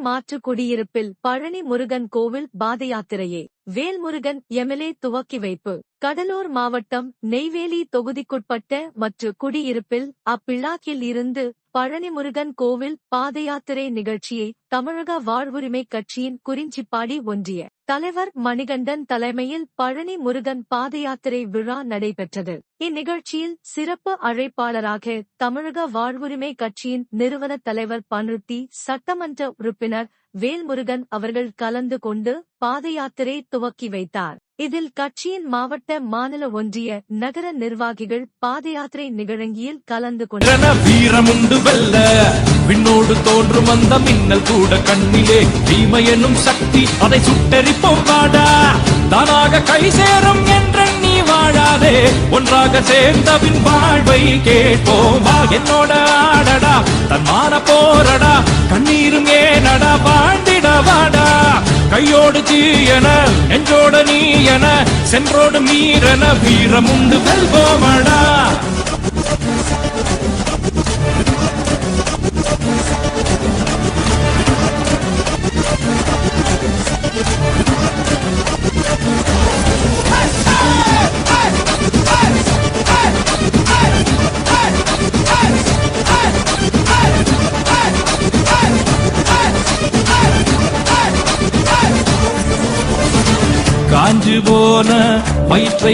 மாற்று குடியிருப்பில் பழனி முருகன் கோவில் பாத யாத்திரையே வேல்முருகன் எம்எல்ஏ துவக்கி வைப்பு. கடலூர் மாவட்டம் நெய்வேலி தொகுதிக்குட்பட்ட மற்றும் குடியிருப்பில் அப்பிள்ளாக்கில் இருந்து பழனிமுருகன் கோவில் பாதயாத்திரை நிகழ்ச்சியை தமிழக வாழ்வுரிமை கட்சியின் குறிஞ்சிப்பாடி ஒன்றிய தலைவர் மணிகண்டன் தலைமையில் பழனி முருகன் பாதயாத்திரை விழா நடைபெற்றது. இந்நிகழ்ச்சியில் சிறப்பு அழைப்பாளராக தமிழக வாழ்வுரிமை கட்சியின் நிறுவன தலைவர் பன்ருட்டி சட்டமன்ற உறுப்பினர் வேல்முருகன் அவர்கள் கலந்து கொண்டு பாதயாத்திரை துவக்கி வைத்தார். இதில் கட்சியின் மாவட்ட மாநில ஒன்றிய நகர நிர்வாகிகள் பாதயாத்திரை நிகழ்ச்சியில் கலந்து கொண்டனர். வீரமுண்டு வெல்ல விண்ணோடு தோன்றும் அந்த மின்னல் கூட கண்ணிலே தீமை எனும் சக்தி அதை சுட்டெரிப்போம் வாடா. தானாக கை சேரும் என்ற நீ வாழாதே, ஒன்றாக சேர்ந்தபின் வாழ்வை கேட்போமா. என்னோட ஆடடா தன்மான போரடா, கண்ணீரும் ஏனடா வாழ்ந்திட வாடா. கையோடு தீயன நெஞ்சோட நீ என சென்றோடு மீறன வீரமுண்டு வெல்வோமடா. காஞ்சு போன வயிற்றை